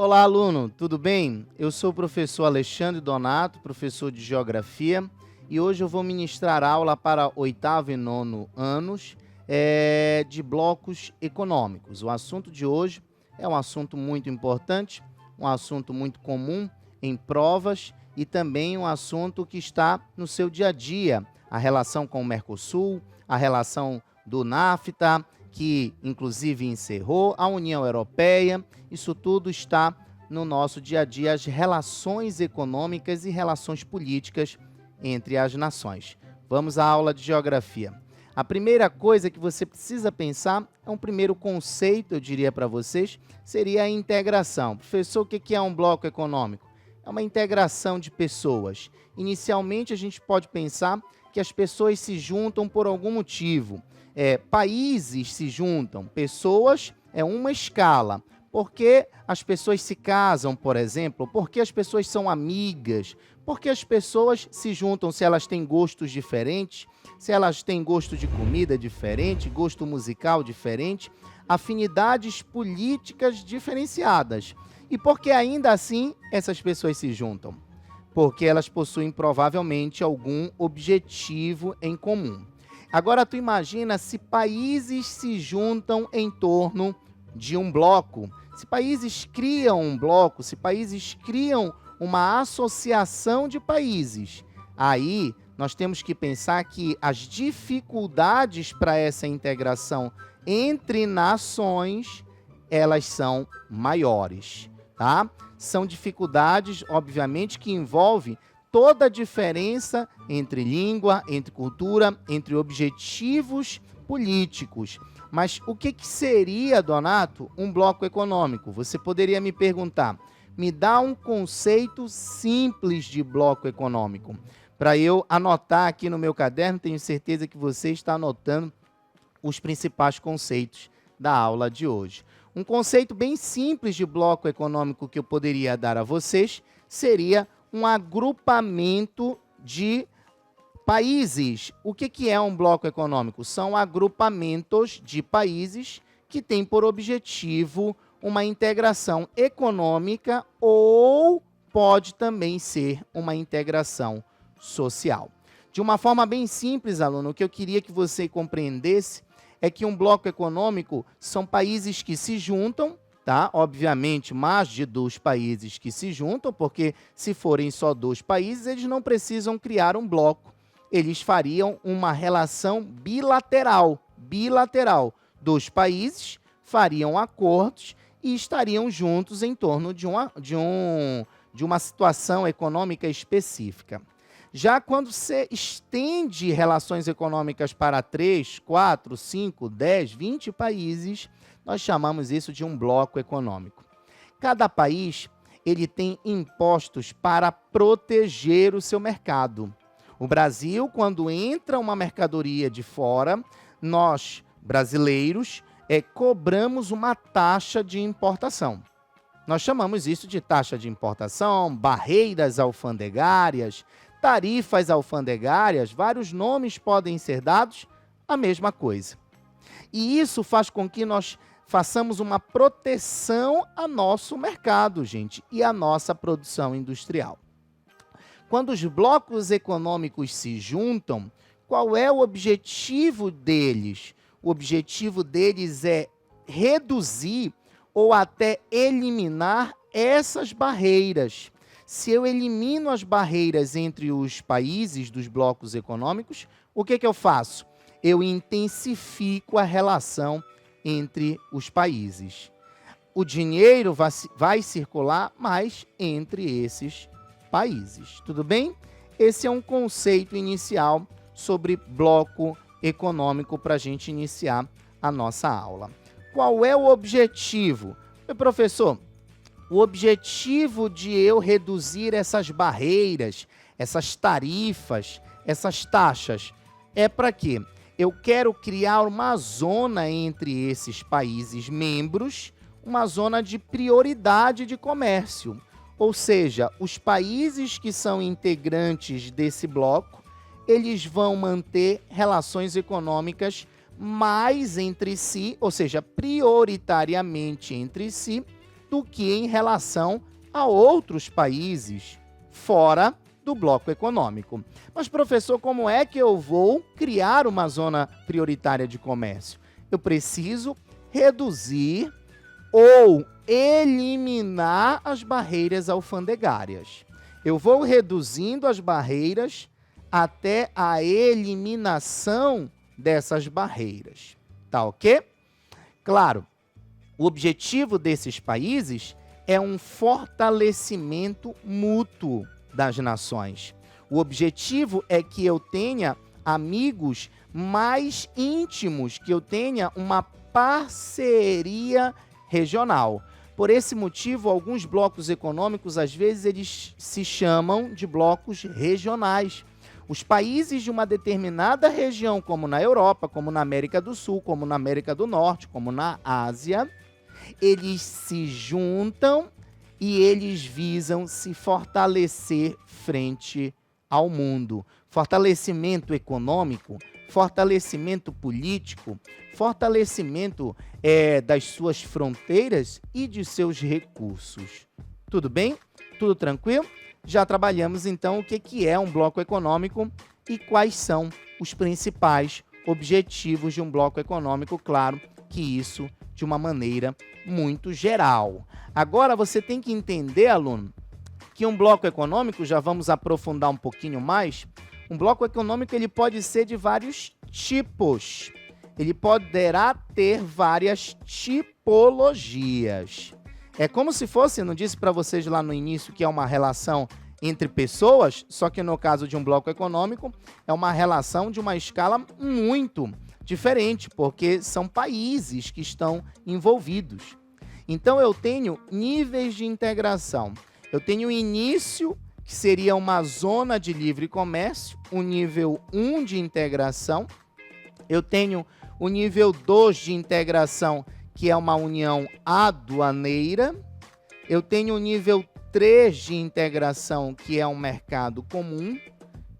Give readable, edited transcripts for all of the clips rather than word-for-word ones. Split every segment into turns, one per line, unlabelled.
Olá, aluno, tudo bem? Eu sou o professor Alexandre Donato, professor de Geografia, e hoje eu vou ministrar aula para oitavo e nono anos de blocos econômicos. O assunto de hoje é um assunto muito importante, um assunto muito comum em provas e também um assunto que está no seu dia a dia, a relação com o Mercosul, a relação do NAFTA, que inclusive encerrou, a União Europeia. Isso tudo está no nosso dia a dia, as relações econômicas e relações políticas entre as nações. Vamos à aula de geografia. A primeira coisa que você precisa pensar, é um primeiro conceito, eu diria para vocês, seria a integração. Professor, o que é um bloco econômico? É uma integração de pessoas. Inicialmente, a gente pode pensar que as pessoas se juntam por algum motivo. Países se juntam, pessoas é uma escala. Por que as pessoas se casam, por exemplo? Por que as pessoas são amigas? Por que as pessoas se juntam se elas têm gostos diferentes, se elas têm gosto de comida diferente, gosto musical diferente, afinidades políticas diferenciadas. E por que ainda assim essas pessoas se juntam? Porque elas possuem provavelmente algum objetivo em comum. Agora tu imagina se países se juntam em torno de um bloco, se países criam um bloco, se países criam uma associação de países, aí nós temos que pensar que as dificuldades para essa integração entre nações, elas são maiores, tá? São dificuldades, obviamente, que envolvem toda a diferença entre língua, entre cultura, entre objetivos políticos. Mas o que seria, Donato, um bloco econômico? Você poderia me perguntar, me dá um conceito simples de bloco econômico. Para eu anotar aqui no meu caderno, tenho certeza que você está anotando os principais conceitos da aula de hoje. Um conceito bem simples de bloco econômico que eu poderia dar a vocês seria um agrupamento de países. O que é um bloco econômico? São agrupamentos de países que têm por objetivo uma integração econômica ou pode também ser uma integração social. De uma forma bem simples, aluno, o que eu queria que você compreendesse é que um bloco econômico são países que se juntam, tá? Obviamente, mais de 2 países que se juntam, porque se forem só 2 países, eles não precisam criar um bloco. Eles fariam uma relação bilateral. 2 países fariam acordos e estariam juntos em torno de uma situação econômica específica. Já quando você estende relações econômicas para 3, 4, 5, 10, 20 países, nós chamamos isso de um bloco econômico. Cada país ele tem impostos para proteger o seu mercado. O Brasil, quando entra uma mercadoria de fora, nós, brasileiros, cobramos uma taxa de importação. Nós chamamos isso de taxa de importação, barreiras alfandegárias, tarifas alfandegárias, vários nomes podem ser dados, a mesma coisa. E isso faz com que nós façamos uma proteção ao nosso mercado, gente, e à nossa produção industrial. Quando os blocos econômicos se juntam, qual é o objetivo deles? O objetivo deles é reduzir ou até eliminar essas barreiras. Se eu elimino as barreiras entre os países dos blocos econômicos, o que eu faço? Eu intensifico a relação entre os países. O dinheiro vai circular mais entre esses países. Tudo bem? Esse é um conceito inicial sobre bloco econômico para a gente iniciar a nossa aula. Qual é o objetivo? Professor, o objetivo de eu reduzir essas barreiras, essas tarifas, essas taxas, é para quê? Eu quero criar uma zona entre esses países membros, uma zona de prioridade de comércio. Ou seja, os países que são integrantes desse bloco, eles vão manter relações econômicas mais entre si, ou seja, prioritariamente entre si, do que em relação a outros países fora do bloco econômico. Mas, professor, como é que eu vou criar uma zona prioritária de comércio? Eu preciso reduzir ou eliminar as barreiras alfandegárias. Eu vou reduzindo as barreiras até a eliminação dessas barreiras. Tá ok? Claro, o objetivo desses países é um fortalecimento mútuo das nações. O objetivo é que eu tenha amigos mais íntimos, que eu tenha uma parceria regional. Por esse motivo, alguns blocos econômicos, às vezes, eles se chamam de blocos regionais. Os países de uma determinada região, como na Europa, como na América do Sul, como na América do Norte, como na Ásia, eles se juntam e eles visam se fortalecer frente ao mundo. Fortalecimento econômico, fortalecimento político, fortalecimento das suas fronteiras e de seus recursos. Tudo bem? Tudo tranquilo? Já trabalhamos então o que é um bloco econômico e quais são os principais objetivos de um bloco econômico, claro que isso de uma maneira muito geral. Agora você tem que entender, aluno, que um bloco econômico, já vamos aprofundar um pouquinho mais, um bloco econômico ele pode ser de vários tipos. Ele poderá ter várias tipologias. É como se fosse, não disse para vocês lá no início que é uma relação entre pessoas, só que no caso de um bloco econômico, é uma relação de uma escala muito diferente, porque são países que estão envolvidos. Então eu tenho níveis de integração. Eu tenho o início, que seria uma zona de livre comércio, o nível 1 de integração. Eu tenho o nível 2 de integração, que é uma união aduaneira. Eu tenho o nível 3 de integração, que é um mercado comum.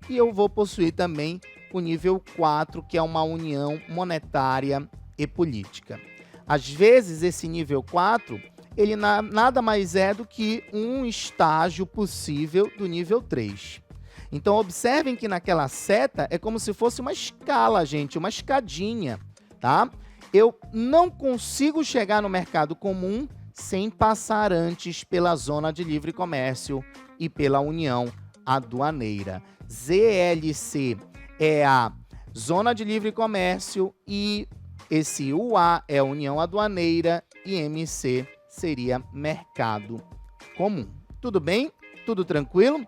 E eu vou possuir também o nível 4, que é uma união monetária e política. Às vezes, esse nível 4, ele nada mais é do que um estágio possível do nível 3. Então, observem que naquela seta é como se fosse uma escala, gente, uma escadinha, tá? Eu não consigo chegar no mercado comum sem passar antes pela zona de livre comércio e pela união aduaneira. ZLC é a zona de livre comércio e esse UA é a união aduaneira e MC seria mercado comum. Tudo bem? Tudo tranquilo?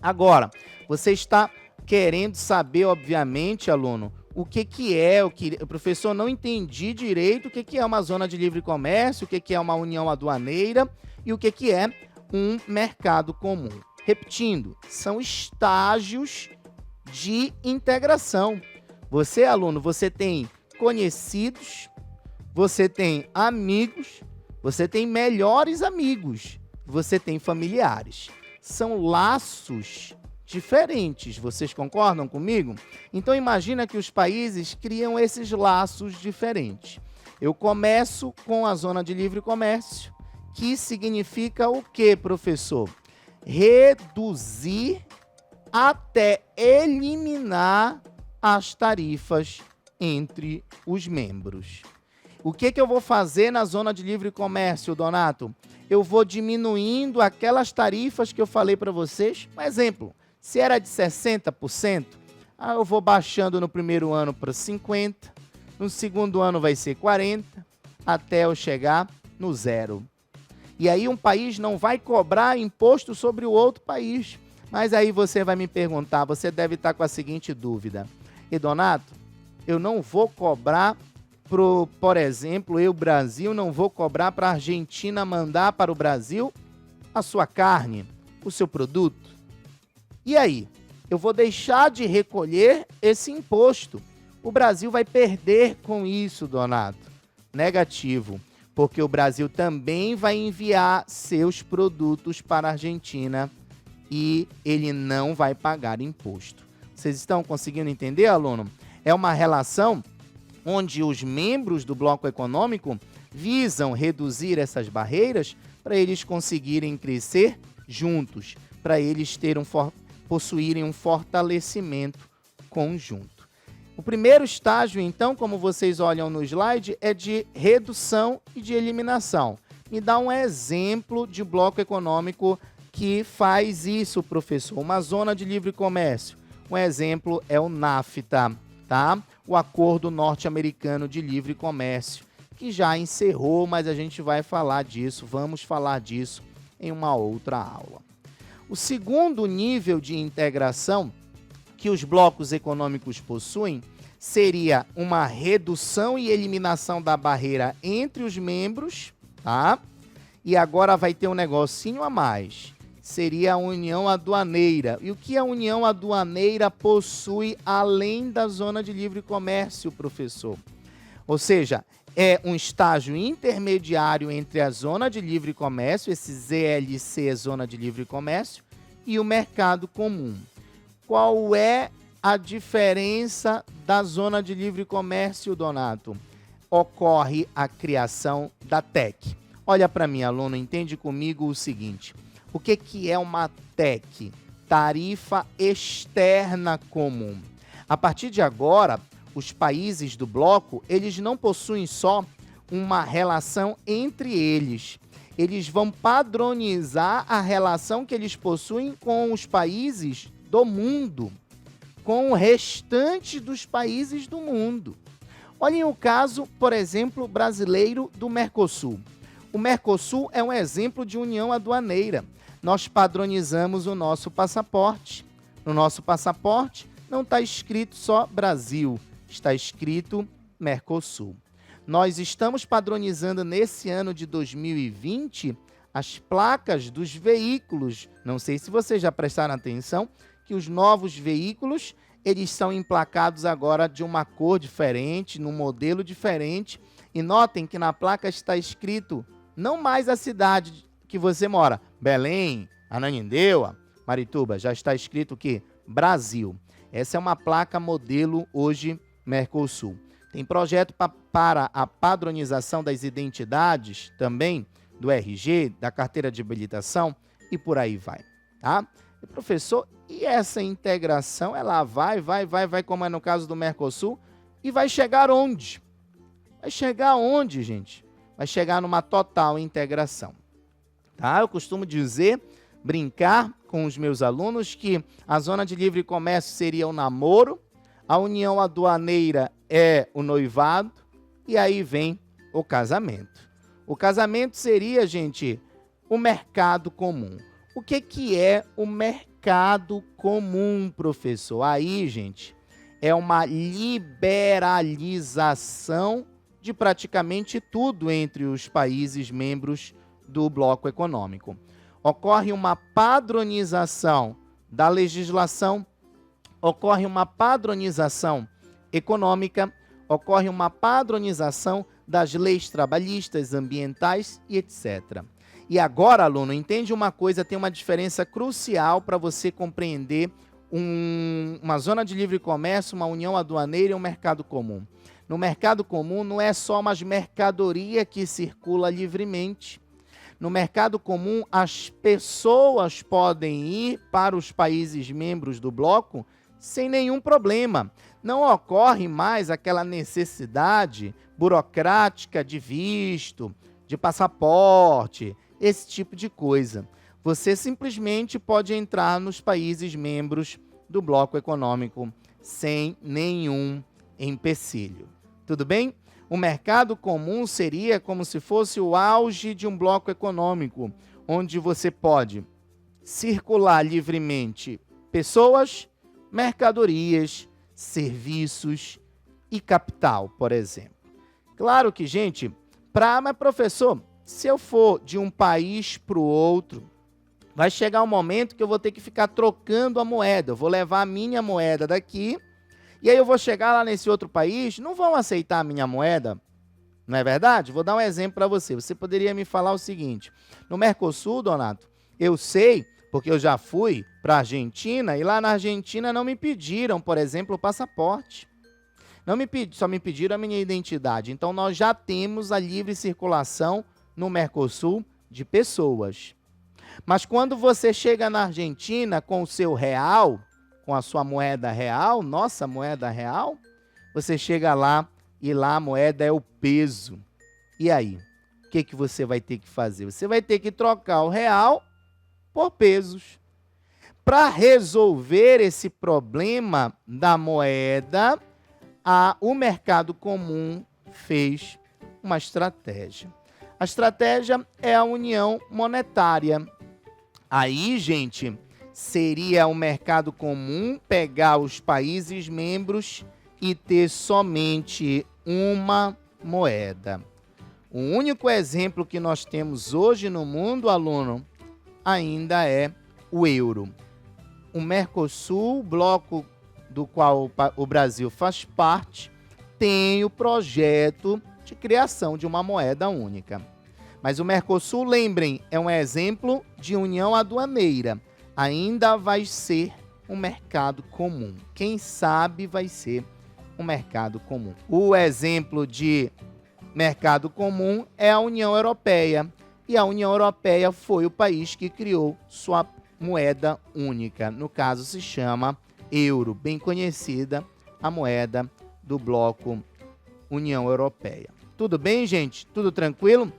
Agora, você está querendo saber, obviamente, aluno, o que é, o professor não entendi direito o que é uma zona de livre comércio, o que é uma união aduaneira e o que é um mercado comum. Repetindo, são estágios de integração. Você, aluno, você tem conhecidos, você tem amigos, você tem melhores amigos, você tem familiares. São laços diferentes, vocês concordam comigo? Então imagina que os países criam esses laços diferentes. Eu começo com a zona de livre comércio, que significa o quê, professor? Reduzir até eliminar as tarifas entre os membros. O que eu vou fazer na zona de livre comércio, Donato? Eu vou diminuindo aquelas tarifas que eu falei para vocês. Um exemplo, se era de 60%, eu vou baixando no primeiro ano para 50%, no segundo ano vai ser 40%, até eu chegar no zero. E aí um país não vai cobrar imposto sobre o outro país. Mas aí você vai me perguntar, você deve estar com a seguinte dúvida. E Donato, eu não vou cobrar, por exemplo, eu, Brasil, não vou cobrar para a Argentina mandar para o Brasil a sua carne, o seu produto. E aí? Eu vou deixar de recolher esse imposto. O Brasil vai perder com isso, Donato. Negativo, porque o Brasil também vai enviar seus produtos para a Argentina e ele não vai pagar imposto. Vocês estão conseguindo entender, aluno? É uma relação onde os membros do bloco econômico visam reduzir essas barreiras para eles conseguirem crescer juntos, para eles possuírem um fortalecimento conjunto. O primeiro estágio, então, como vocês olham no slide, é de redução e de eliminação. Me dá um exemplo de bloco econômico que faz isso, professor. Uma zona de livre comércio. Um exemplo é o NAFTA, tá? O Acordo Norte-Americano de Livre Comércio, que já encerrou, mas a gente vai falar disso, vamos falar disso em uma outra aula. O segundo nível de integração que os blocos econômicos possuem seria uma redução e eliminação da barreira entre os membros, tá? E agora vai ter um negocinho a mais. Seria a união aduaneira. E o que a união aduaneira possui além da zona de livre comércio, professor? Ou seja, é um estágio intermediário entre a zona de livre comércio, esse ZLC, zona de livre comércio, e o mercado comum. Qual é a diferença da zona de livre comércio, Donato? Ocorre a criação da TEC. Olha para mim, aluno, entende comigo o seguinte. O que é uma TEC? Tarifa externa comum. A partir de agora, os países do bloco, eles não possuem só uma relação entre eles. Eles vão padronizar a relação que eles possuem com os países do mundo, com o restante dos países do mundo. Olhem o caso, por exemplo, brasileiro do Mercosul. O Mercosul é um exemplo de união aduaneira. Nós padronizamos o nosso passaporte. No nosso passaporte não está escrito só Brasil, está escrito Mercosul. Nós estamos padronizando nesse ano de 2020 as placas dos veículos. Não sei se vocês já prestaram atenção que os novos veículos, eles são emplacados agora de uma cor diferente, num modelo diferente. E notem que na placa está escrito não mais a cidade que você mora, Belém, Ananindeua, Marituba, já está escrito o quê? Brasil. Essa é uma placa modelo hoje Mercosul. Tem projeto para a padronização das identidades também, do RG, da carteira de habilitação e por aí vai, tá? E, professor, e essa integração, ela vai, como é no caso do Mercosul, e vai chegar onde? Vai chegar onde, gente? Vai chegar numa total integração, tá? Eu costumo dizer, brincar com os meus alunos que a zona de livre comércio seria o namoro, a união aduaneira é o noivado e aí vem o casamento. O casamento seria, gente, o mercado comum. O que é o mercado comum, professor? Aí, gente, é uma liberalização de praticamente tudo entre os países membros do bloco econômico. Ocorre uma padronização da legislação, ocorre uma padronização econômica, ocorre uma padronização das leis trabalhistas, ambientais e etc. E agora, aluno, entende uma coisa, tem uma diferença crucial para você compreender uma zona de livre comércio, uma união aduaneira e um mercado comum. No mercado comum não é só uma mercadoria que circula livremente. No mercado comum, as pessoas podem ir para os países membros do bloco sem nenhum problema. Não ocorre mais aquela necessidade burocrática de visto, de passaporte, esse tipo de coisa. Você simplesmente pode entrar nos países membros do bloco econômico sem nenhum empecilho. Tudo bem? O mercado comum seria como se fosse o auge de um bloco econômico, onde você pode circular livremente pessoas, mercadorias, serviços e capital, por exemplo. Claro que, gente, mas professor, se eu for de um país para o outro, vai chegar um momento que eu vou ter que ficar trocando a moeda. Eu vou levar a minha moeda daqui, e aí eu vou chegar lá nesse outro país, não vão aceitar a minha moeda, não é verdade? Vou dar um exemplo para você. Você poderia me falar o seguinte, no Mercosul, Donato, eu sei, porque eu já fui para a Argentina, e lá na Argentina não me pediram, por exemplo, o passaporte. Só me pediram a minha identidade. Então, nós já temos a livre circulação no Mercosul de pessoas. Mas quando você chega na Argentina com o seu real, com a sua moeda real, nossa moeda real, você chega lá e lá a moeda é o peso. E aí? O que você vai ter que fazer? Você vai ter que trocar o real por pesos. Para resolver esse problema da moeda, o mercado comum fez uma estratégia. A estratégia é a união monetária. Aí, gente, seria o mercado comum pegar os países membros e ter somente uma moeda. O único exemplo que nós temos hoje no mundo, aluno, ainda é o euro. O Mercosul, bloco do qual o Brasil faz parte, tem o projeto de criação de uma moeda única. Mas o Mercosul, lembrem, é um exemplo de união aduaneira. Ainda vai ser um mercado comum. Quem sabe vai ser um mercado comum. O exemplo de mercado comum é a União Europeia. E a União Europeia foi o país que criou sua moeda única. No caso, se chama euro, bem conhecida a moeda do bloco União Europeia. Tudo bem, gente? Tudo tranquilo?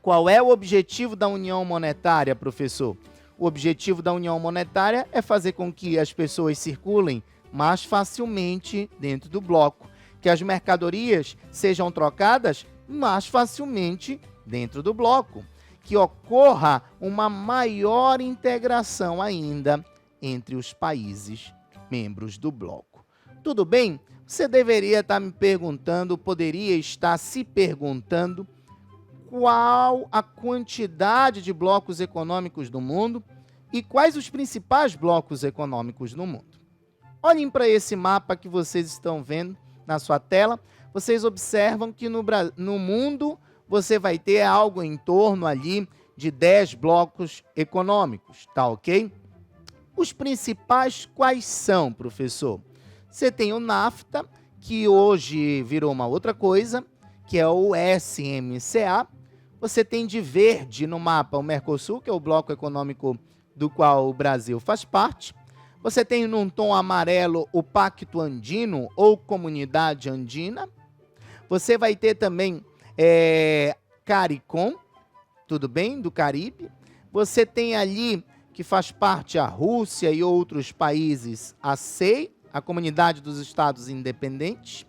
Qual é o objetivo da União Monetária, professor? O objetivo da União Monetária é fazer com que as pessoas circulem mais facilmente dentro do bloco, que as mercadorias sejam trocadas mais facilmente dentro do bloco, que ocorra uma maior integração ainda entre os países membros do bloco. Tudo bem? Você deveria estar me perguntando, poderia estar se perguntando, qual a quantidade de blocos econômicos do mundo e quais os principais blocos econômicos no mundo. Olhem para esse mapa que vocês estão vendo na sua tela. Vocês observam que no mundo você vai ter algo em torno ali de 10 blocos econômicos, tá ok? Os principais quais são, professor? Você tem o NAFTA, que hoje virou uma outra coisa, que é o SMCA. Você tem de verde no mapa o Mercosul, que é o bloco econômico do qual o Brasil faz parte. Você tem num tom amarelo o Pacto Andino ou Comunidade Andina. Você vai ter também CARICOM, tudo bem? Do Caribe. Você tem ali, que faz parte a Rússia e outros países, a CEI, a Comunidade dos Estados Independentes.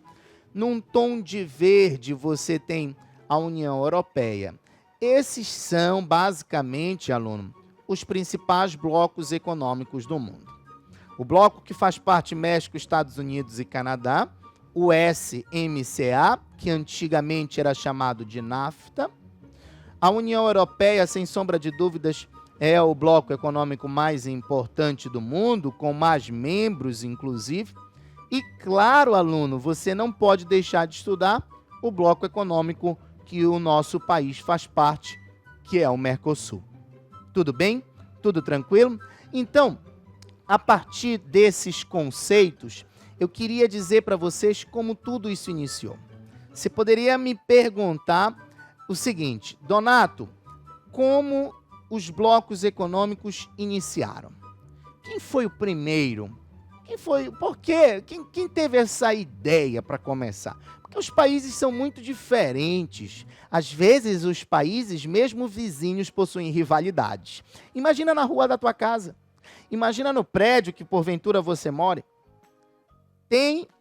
Num tom de verde, você tem a União Europeia. Esses são, basicamente, aluno, os principais blocos econômicos do mundo. O bloco que faz parte México, Estados Unidos e Canadá, o SMCA, que antigamente era chamado de NAFTA. A União Europeia, sem sombra de dúvidas, é o bloco econômico mais importante do mundo, com mais membros, inclusive. E, claro, aluno, você não pode deixar de estudar o bloco econômico que o nosso país faz parte, que é o Mercosul. Tudo bem? Tudo tranquilo? Então, a partir desses conceitos, eu queria dizer para vocês como tudo isso iniciou. Você poderia me perguntar o seguinte: Donato, como os blocos econômicos iniciaram? Quem foi o primeiro? Quem foi? Por quê? Quem teve essa ideia para começar? Porque os países são muito diferentes. Às vezes, os países, mesmo vizinhos, possuem rivalidades. Imagina na rua da tua casa. Imagina no prédio que, porventura, você mora.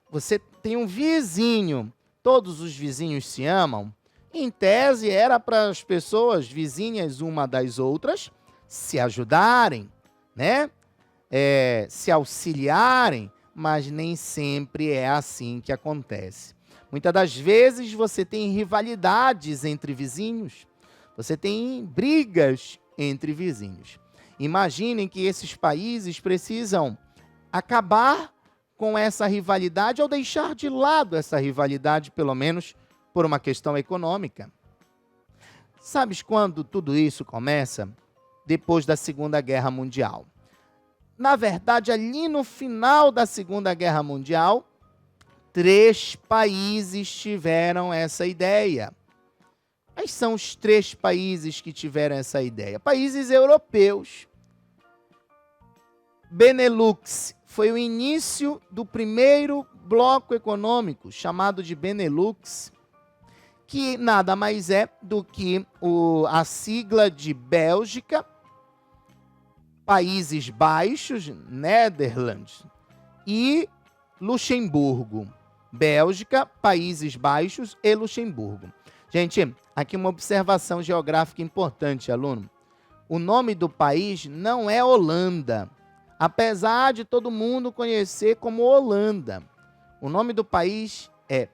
Você tem um vizinho. Todos os vizinhos se amam. Em tese, era para as pessoas vizinhas uma das outras se ajudarem, né? Se auxiliarem, mas nem sempre é assim que acontece. Muitas das vezes você tem rivalidades entre vizinhos, você tem brigas entre vizinhos. Imaginem que esses países precisam acabar com essa rivalidade ou deixar de lado essa rivalidade, pelo menos por uma questão econômica. Sabes quando tudo isso começa? Depois da Segunda Guerra Mundial. Na verdade, ali no final da Segunda Guerra Mundial, 3 países tiveram essa ideia. Quais são os 3 países que tiveram essa ideia? Países europeus. Benelux foi o início do primeiro bloco econômico, chamado de Benelux, que nada mais é do que a sigla de Bélgica, Países Baixos, Netherlands, e Luxemburgo. Bélgica, Países Baixos e Luxemburgo. Gente, aqui uma observação geográfica importante, aluno. O nome do país não é Holanda, apesar de todo mundo conhecer como Holanda. O nome do país é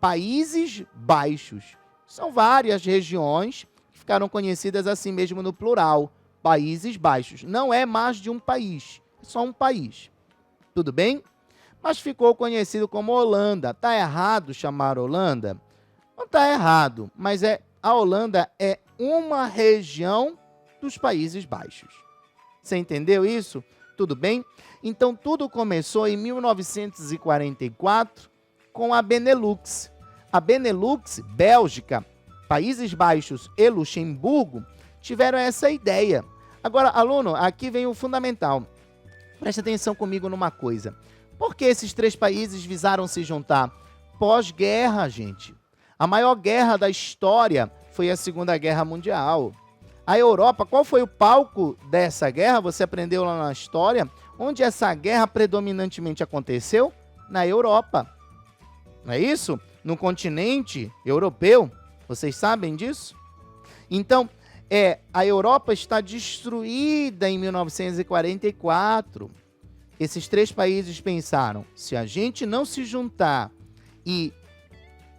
Países Baixos. São várias regiões que ficaram conhecidas assim mesmo no plural, Países Baixos. Não é mais de um país, é só um país. Tudo bem? Mas ficou conhecido como Holanda. Está errado chamar Holanda? Não está errado, mas a Holanda é uma região dos Países Baixos. Você entendeu isso? Tudo bem? Então, tudo começou em 1944 com a Benelux. A Benelux, Bélgica, Países Baixos e Luxemburgo tiveram essa ideia. Agora, aluno, aqui vem o fundamental. Preste atenção comigo numa coisa. Por que esses 3 países visaram se juntar? Pós-guerra, gente. A maior guerra da história foi a Segunda Guerra Mundial. A Europa, qual foi o palco dessa guerra? Você aprendeu lá na história. Onde essa guerra predominantemente aconteceu? Na Europa. Não é isso? No continente europeu. Vocês sabem disso? Então, a Europa está destruída em 1944. Esses 3 países pensaram, se a gente não se juntar e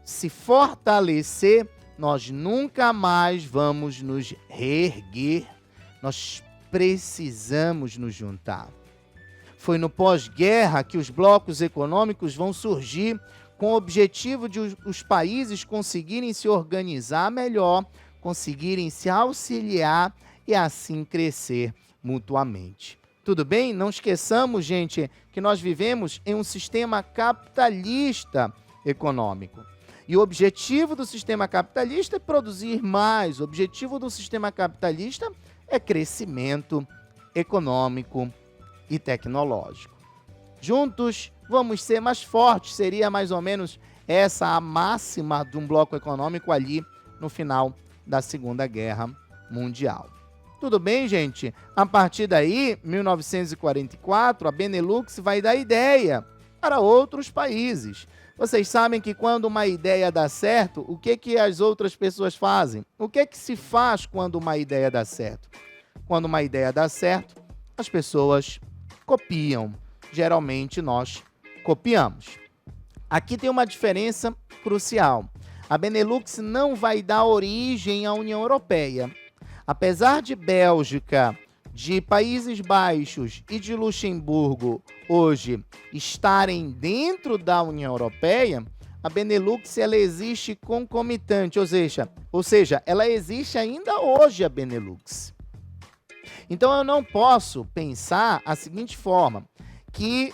se fortalecer, nós nunca mais vamos nos reerguer. Nós precisamos nos juntar. Foi no pós-guerra que os blocos econômicos vão surgir com o objetivo de os países conseguirem se organizar melhor, conseguirem se auxiliar e assim crescer mutuamente. Tudo bem? Não esqueçamos, gente, que nós vivemos em um sistema capitalista econômico. E o objetivo do sistema capitalista é produzir mais. O objetivo do sistema capitalista é crescimento econômico e tecnológico. Juntos, vamos ser mais fortes. Seria mais ou menos essa a máxima de um bloco econômico ali no final da Segunda Guerra Mundial. Tudo bem, gente? A partir daí, 1944, a Benelux vai dar ideia para outros países. Vocês sabem que quando uma ideia dá certo, o que as outras pessoas fazem? O que se faz quando uma ideia dá certo? Quando uma ideia dá certo, as pessoas copiam. Geralmente nós copiamos. Aqui tem uma diferença crucial. A Benelux não vai dar origem à União Europeia. Apesar de Bélgica, de Países Baixos e de Luxemburgo hoje estarem dentro da União Europeia, a Benelux ela existe concomitante, ou seja, ela existe ainda hoje a Benelux. Então eu não posso pensar a seguinte forma, que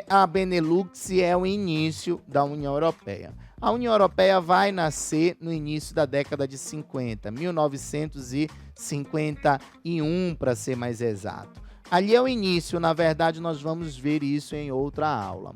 a Benelux é o início da União Europeia. A União Europeia vai nascer no início da década de 50, 1951, para ser mais exato. Ali é o início, na verdade nós vamos ver isso em outra aula.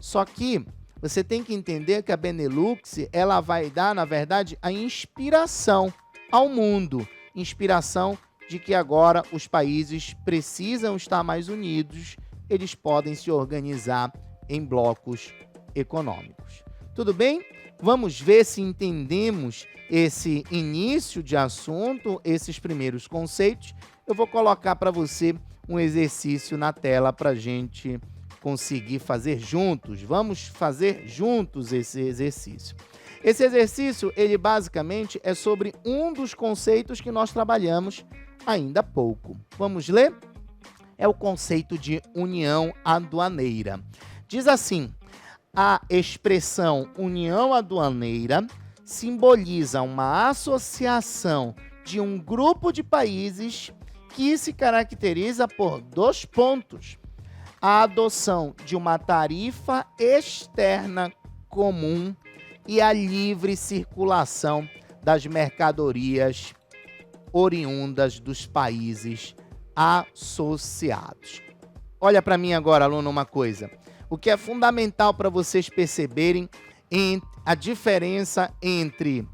Só que você tem que entender que a Benelux, ela vai dar, na verdade, a inspiração ao mundo. Inspiração de que agora os países precisam estar mais unidos, eles podem se organizar em blocos econômicos. Tudo bem? Vamos ver se entendemos esse início de assunto, esses primeiros conceitos. Eu vou colocar para você um exercício na tela para a gente conseguir fazer juntos. Vamos fazer juntos esse exercício. Esse exercício, ele basicamente é sobre um dos conceitos que nós trabalhamos ainda há pouco. Vamos ler? É o conceito de união aduaneira. Diz assim: a expressão união aduaneira simboliza uma associação de um grupo de países que se caracteriza por 2 pontos: a adoção de uma tarifa externa comum e a livre circulação das mercadorias oriundas dos países associados. Olha para mim agora, aluno, uma coisa. O que é fundamental para vocês perceberem a diferença entre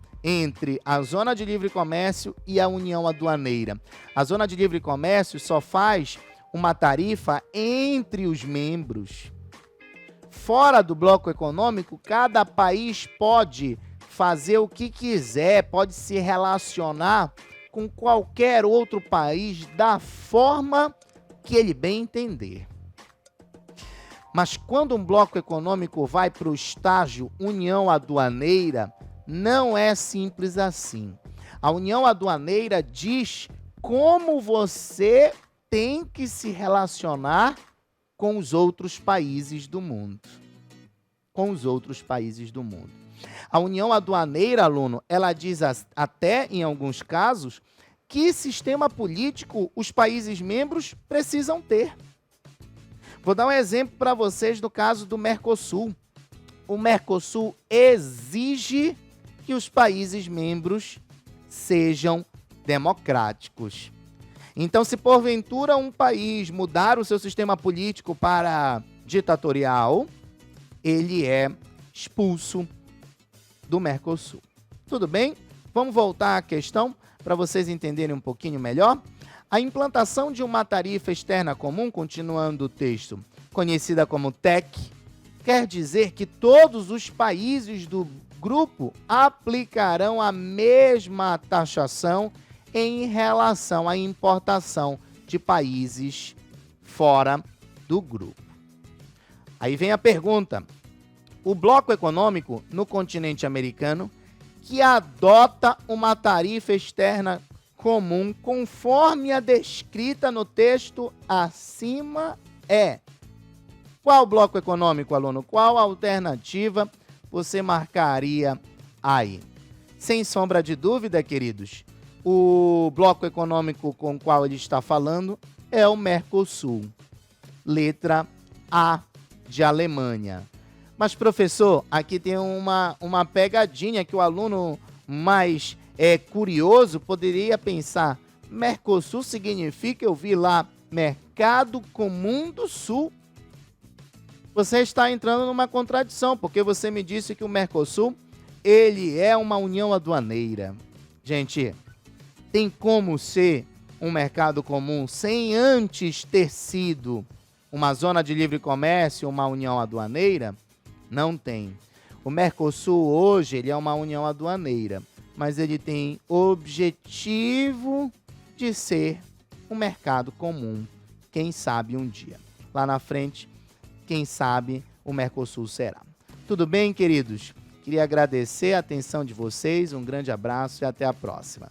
a zona de livre comércio e a união aduaneira. A zona de livre comércio só faz uma tarifa entre os membros. Fora do bloco econômico, cada país pode fazer o que quiser, pode se relacionar com qualquer outro país da forma que ele bem entender. Mas quando um bloco econômico vai para o estágio união aduaneira, não é simples assim. A união aduaneira diz como você tem que se relacionar com os outros países do mundo. Com os outros países do mundo. A união aduaneira, aluno, ela diz até, em alguns casos, que sistema político os países membros precisam ter. Vou dar um exemplo para vocês do caso do Mercosul. O Mercosul exige que os países membros sejam democráticos. Então, se porventura um país mudar o seu sistema político para ditatorial, ele é expulso do Mercosul. Tudo bem? Vamos voltar à questão para vocês entenderem um pouquinho melhor. A implantação de uma tarifa externa comum, continuando o texto, conhecida como TEC, quer dizer que todos os países do grupo aplicarão a mesma taxação em relação à importação de países fora do grupo. Aí vem a pergunta: o bloco econômico no continente americano que adota uma tarifa externa comum conforme a descrita no texto acima é. Qual bloco econômico, aluno? Qual alternativa você marcaria aí? Sem sombra de dúvida, queridos, o bloco econômico com o qual ele está falando é o Mercosul. Letra A de Alemanha. Mas, professor, aqui tem uma pegadinha que o aluno mais curioso poderia pensar. Mercosul significa, eu vi lá, Mercado Comum do Sul. Você está entrando numa contradição, porque você me disse que o Mercosul, ele é uma união aduaneira. Gente, tem como ser um mercado comum sem antes ter sido uma zona de livre comércio, uma união aduaneira? Não tem. O Mercosul hoje ele é uma união aduaneira, mas ele tem objetivo de ser um mercado comum. Quem sabe um dia. Lá na frente, quem sabe o Mercosul será. Tudo bem, queridos? Queria agradecer a atenção de vocês, um grande abraço e até a próxima.